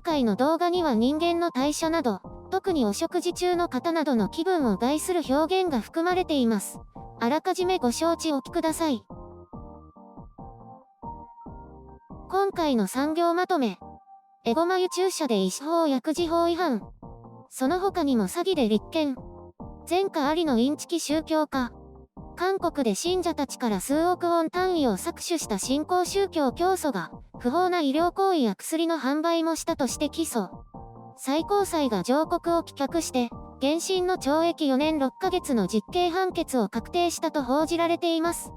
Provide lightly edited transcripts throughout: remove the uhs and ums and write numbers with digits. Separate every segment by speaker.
Speaker 1: 回の動画には人間の代謝など、特にお食事中の方などの気分を害する表現が含まれています。あらかじめご承知おきください。今回の産業まとめ。エゴマ油注射で医師法薬事法違反。その他にも詐欺で立件。前科ありのインチキ宗教家。韓国で信者たちから数億ウォン単位を搾取した新興宗教教祖が、不法な医療行為や薬の販売もしたとして起訴。最高裁が上告を棄却して、原審の懲役4年6ヶ月の実刑判決を確定したと報じられています。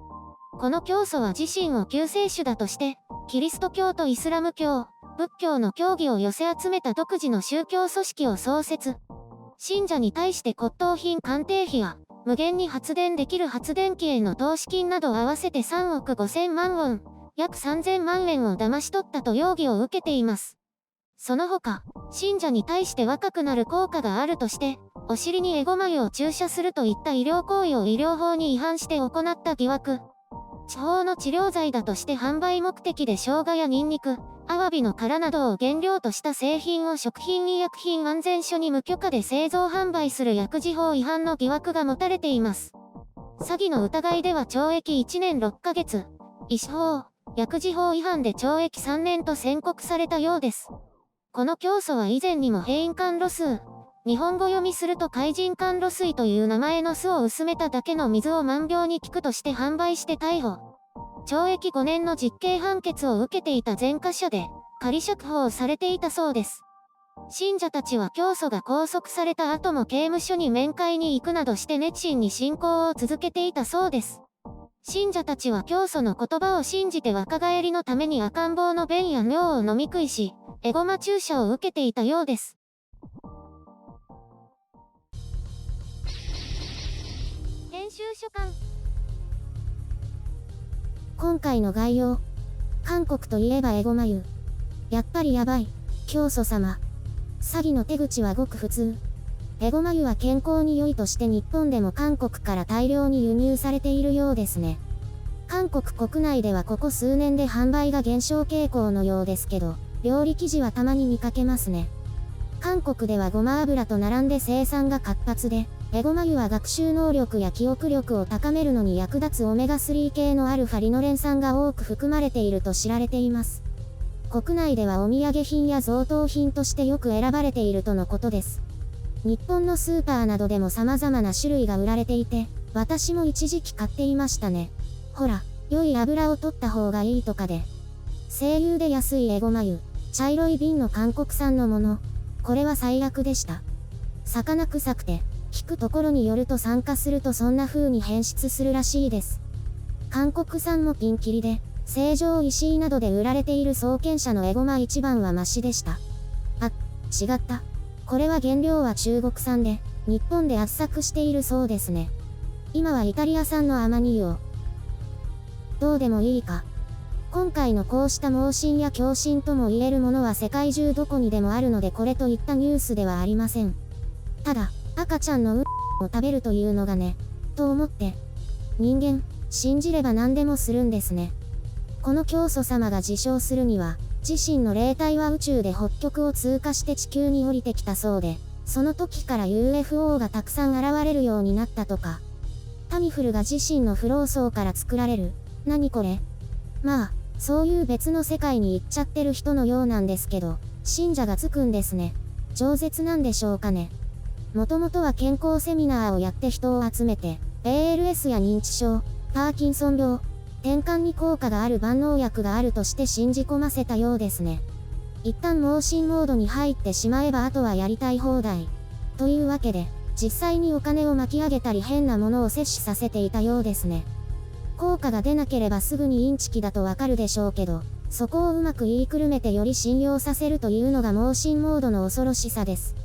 Speaker 1: この教祖は自身を救世主だとして、キリスト教とイスラム教、仏教の教義を寄せ集めた独自の宗教組織を創設。信者に対して骨董品鑑定費や、無限に発電できる発電機への投資金など合わせて3億5000万ウォン、約3000万円を騙し取ったと容疑を受けています。その他、信者に対して若くなる効果があるとして、お尻にエゴマ油を注射するといった医療行為を医療法に違反して行った疑惑。地方の治療剤だとして販売目的で生姜やニンニク、アワビの殻などを原料とした製品を食品医薬品安全所に無許可で製造販売する薬事法違反の疑惑が持たれています。詐欺の疑いでは懲役1年6ヶ月、医師法、薬事法違反で懲役3年と宣告されたようです。この教祖は以前にも閉院甘露水、日本語読みすると海人甘露水という名前の酢を薄めただけの水を万病に効くとして販売して逮捕。懲役5年の実刑判決を受けていた前科者で、仮釈放されていたそうです。信者たちは教祖が拘束された後も刑務所に面会に行くなどして熱心に信仰を続けていたそうです。信者たちは教祖の言葉を信じて若返りのために赤ん坊の便や尿を飲み食いし、エゴマ注射を受けていたようです。編集所官。今回の概要。韓国といえばエゴマ油。やっぱりやばい。教祖様。詐欺の手口はごく普通。エゴマ油は健康に良いとして日本でも韓国から大量に輸入されているようですね。韓国国内ではここ数年で販売が減少傾向のようですけど、料理記事はたまに見かけますね。韓国ではごま油と並んで生産が活発で、エゴマ油は学習能力や記憶力を高めるのに役立つオメガ3系のアルファリノレン酸が多く含まれていると知られています。国内ではお土産品や贈答品としてよく選ばれているとのことです。日本のスーパーなどでも様々な種類が売られていて、私も一時期買っていましたね。ほら、良い油を取った方がいいとかで。声優で安いエゴマ油、茶色い瓶の韓国産のもの。これは最悪でした。魚臭くて、聞くところによると酸化するとそんな風に変質するらしいです。韓国産もピンキリで、成城石井などで売られている創建社のエゴマ一番はマシでした。あ、違った。これは原料は中国産で、日本で圧搾しているそうですね。今はイタリア産のアマニ油を。どうでもいいか。今回のこうした盲信や狂信とも言えるものは世界中どこにでもあるのでこれといったニュースではありません。ただ、赤ちゃんのを食べるというのがね、と思って。人間、信じれば何でもするんですね。この教祖様が自称するには、自身の霊体は宇宙で北極を通過して地球に降りてきたそうで、その時から UFO がたくさん現れるようになったとか。タミフルが自身のフロー層から作られる。何これ？まあ、そういう別の世界に行っちゃってる人のようなんですけど、信者がつくんですね。饒舌なんでしょうかね。もともとは健康セミナーをやって人を集めて、ALS や認知症、パーキンソン病、転換に効果がある万能薬があるとして信じ込ませたようですね。一旦盲信モードに入ってしまえばあとはやりたい放題。というわけで、実際にお金を巻き上げたり変なものを摂取させていたようですね。効果が出なければすぐにインチキだとわかるでしょうけど、そこをうまく言いくるめてより信用させるというのが盲信モードの恐ろしさです。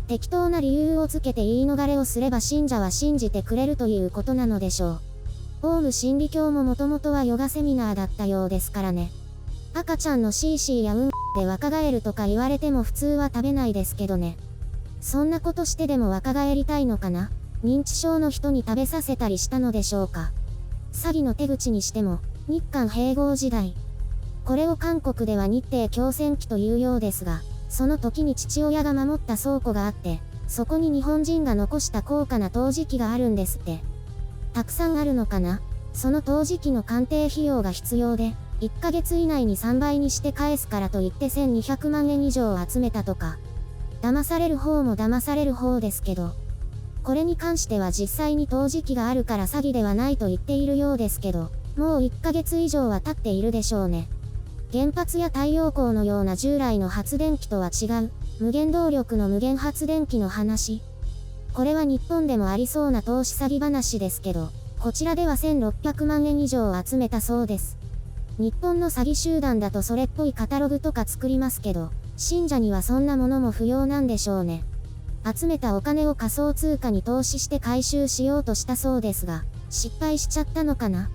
Speaker 1: 適当な理由をつけて言い逃れをすれば信者は信じてくれるということなのでしょう。オウム真理教ももともとはヨガセミナーだったようですからね。赤ちゃんのシーシーやで若返るとか言われても普通は食べないですけどね。そんなことしてでも若返りたいのかな？認知症の人に食べさせたりしたのでしょうか。詐欺の手口にしても、日韓併合時代。これを韓国では日帝共戦期というようですが、その時に父親が守った倉庫があって、そこに日本人が残した高価な陶磁器があるんですって。たくさんあるのかな。その陶磁器の鑑定費用が必要で、1ヶ月以内に3倍にして返すからと言って1200万円以上集めたとか。騙される方も騙される方ですけど。これに関しては実際に陶磁器があるから詐欺ではないと言っているようですけど、もう1ヶ月以上は経っているでしょうね。原発や太陽光のような従来の発電機とは違う、無限動力の無限発電機の話。これは日本でもありそうな投資詐欺話ですけど、こちらでは1600万円以上集めたそうです。日本の詐欺集団だとそれっぽいカタログとか作りますけど、信者にはそんなものも不要なんでしょうね。集めたお金を仮想通貨に投資して回収しようとしたそうですが、失敗しちゃったのかな。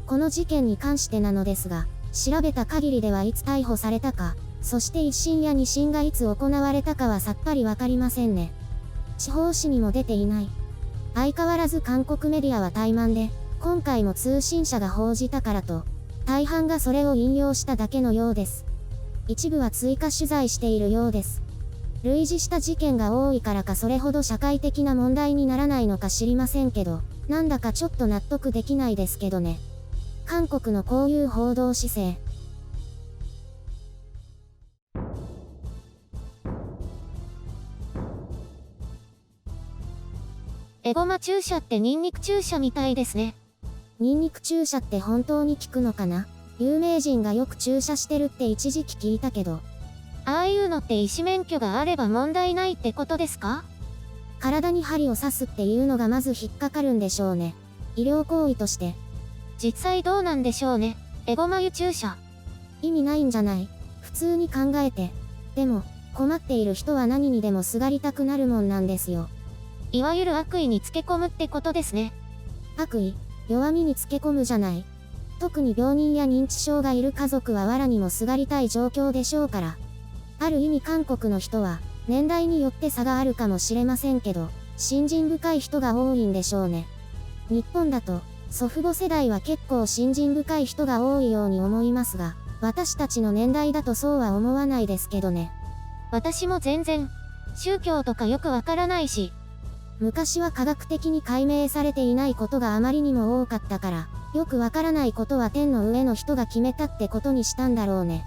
Speaker 1: この事件に関してなのですが、調べた限りではいつ逮捕されたか、そして1審や2審がいつ行われたかはさっぱりわかりませんね。地方紙にも出ていない。相変わらず韓国メディアは怠慢で、今回も通信社が報じたからと、大半がそれを引用しただけのようです。一部は追加取材しているようです。類似した事件が多いからかそれほど社会的な問題にならないのか知りませんけど、なんだかちょっと納得できないですけどね。韓国のこういう報道姿勢。
Speaker 2: エゴマ注射ってニンニク注射みたいですね。
Speaker 1: ニンニク注射って本当に効くのかな。有名人がよく注射してるって一時期聞いたけど。
Speaker 2: ああいうのって医師免許があれば問題ないってことですか？
Speaker 1: 体に針を刺すっていうのがまず引っかかるんでしょうね。医療行為として。
Speaker 2: 実際どうなんでしょうね。エゴマ油注射。
Speaker 1: 意味ないんじゃない？普通に考えて。でも、困っている人は何にでもすがりたくなるもんなんですよ。
Speaker 2: いわゆる悪意につけ込むってことですね。
Speaker 1: 悪意、弱みにつけ込むじゃない。特に病人や認知症がいる家族は藁にもすがりたい状況でしょうから。ある意味韓国の人は、年代によって差があるかもしれませんけど、信心深い人が多いんでしょうね。日本だと、祖父母世代は結構信心深い人が多いように思いますが、私たちの年代だとそうは思わないですけどね。
Speaker 2: 私も全然、宗教とかよくわからないし、
Speaker 1: 昔は科学的に解明されていないことがあまりにも多かったから、よくわからないことは天の上の人が決めたってことにしたんだろうね。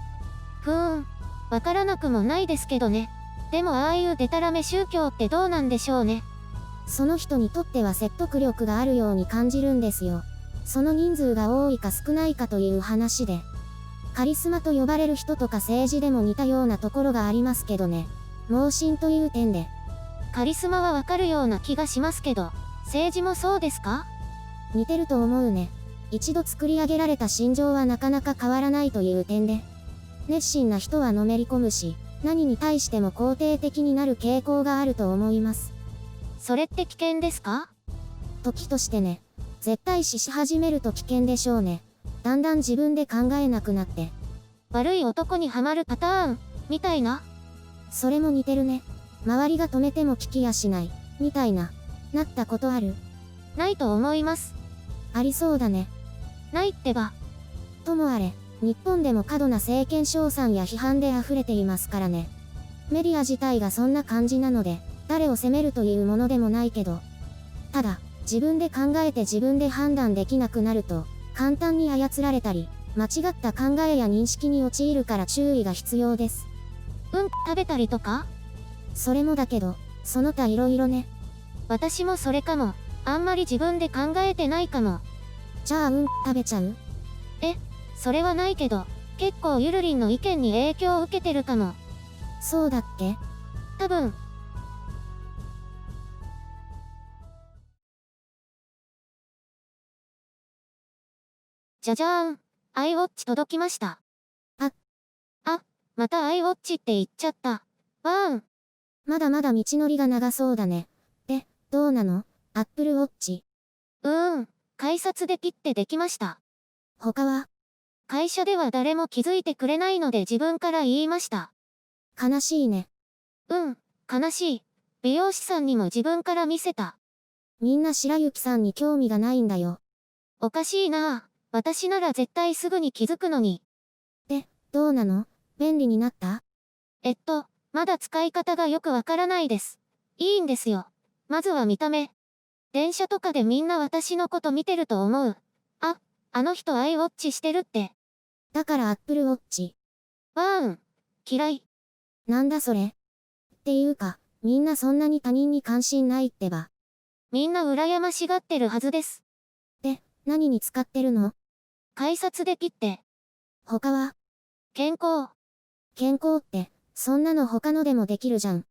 Speaker 2: わからなくもないですけどね。でもああいうデタラメ宗教ってどうなんでしょうね。
Speaker 1: その人にとっては説得力があるように感じるんですよ。その人数が多いか少ないかという話で。カリスマと呼ばれる人とか政治でも似たようなところがありますけどね。盲信という点で。
Speaker 2: カリスマはわかるような気がしますけど、政治もそうですか？
Speaker 1: 似てると思うね。一度作り上げられた心情はなかなか変わらないという点で。熱心な人はのめり込むし、何に対しても肯定的になる傾向があると思います。
Speaker 2: それって危険ですか？
Speaker 1: 時としてね。絶対視し始めると危険でしょうね。だんだん自分で考えなくなって。
Speaker 2: 悪い男にはまるパターン、みたいな。
Speaker 1: それも似てるね。周りが止めても聞きやしない、みたいな。なったことある？
Speaker 2: ないと思います。
Speaker 1: ありそうだね。
Speaker 2: ないってば。
Speaker 1: ともあれ、日本でも過度な政権称賛や批判で溢れていますからね。メディア自体がそんな感じなので、誰を責めるというものでもないけど。ただ、自分で考えて自分で判断できなくなると、簡単に操られたり、間違った考えや認識に陥るから注意が必要です。
Speaker 2: 食べたりとか？
Speaker 1: それもだけど、その他色々ね。
Speaker 2: 私もそれかも。あんまり自分で考えてないかも。
Speaker 1: じゃあ食べちゃう？
Speaker 2: それはないけど、結構ゆるりんの意見に影響を受けてるかも。
Speaker 1: そうだっけ？
Speaker 2: 多分。じゃじゃーん。iWatch 届きました。また iWatch って言っちゃった。
Speaker 1: まだまだ道のりが長そうだね。で、どうなの？ Apple Watch。
Speaker 2: 改札でピッてできました。
Speaker 1: 他は？
Speaker 2: 会社では誰も気づいてくれないので自分から言いました。
Speaker 1: 悲しいね。
Speaker 2: 悲しい。美容師さんにも自分から見せた。
Speaker 1: みんな白雪さんに興味がないんだよ。
Speaker 2: おかしいなぁ。私なら絶対すぐに気づくのに。
Speaker 1: で、どうなの？便利になった？
Speaker 2: まだ使い方がよくわからないです。いいんですよ。まずは見た目。電車とかでみんな私のこと見てると思う。あの人iWatchしてるって。
Speaker 1: だから Apple Watch。
Speaker 2: わーん。嫌い。
Speaker 1: なんだそれ。っていうか、みんなそんなに他人に関心ないってば。
Speaker 2: みんな羨ましがってるはずです。
Speaker 1: で、何に使ってるの？
Speaker 2: 改札でピッて。
Speaker 1: 他は？
Speaker 2: 健康。
Speaker 1: 健康って、そんなの他のでもできるじゃん。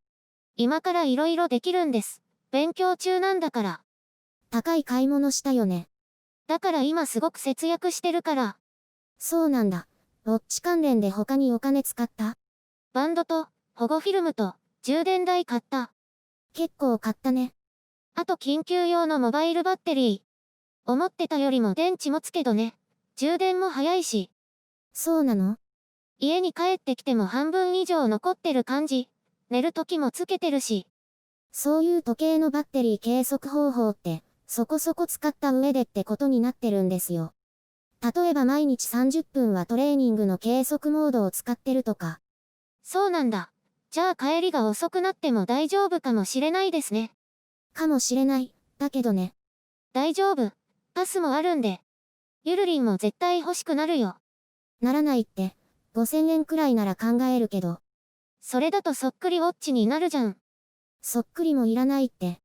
Speaker 2: 今から色々できるんです。勉強中なんだから。
Speaker 1: 高い買い物したよね。
Speaker 2: だから今すごく節約してるから。
Speaker 1: そうなんだ。ウォッチ関連で他にお金使った？
Speaker 2: バンドと、保護フィルムと、充電台買った。
Speaker 1: 結構買ったね。
Speaker 2: あと緊急用のモバイルバッテリー。思ってたよりも電池持つけどね。充電も早いし。
Speaker 1: そうなの？
Speaker 2: 家に帰ってきても半分以上残ってる感じ。寝る時もつけてるし。
Speaker 1: そういう時計のバッテリー計測方法って、そこそこ使った上でってことになってるんですよ。例えば毎日30分はトレーニングの計測モードを使ってるとか。
Speaker 2: そうなんだ。じゃあ帰りが遅くなっても大丈夫かもしれないですね。
Speaker 1: かもしれない。だけどね。
Speaker 2: 大丈夫。パスもあるんで。ゆるりんも絶対欲しくなるよ。
Speaker 1: ならないって、5000円くらいなら考えるけど。
Speaker 2: それだとそっくりウォッチになるじゃん。
Speaker 1: そっくりもいらないって。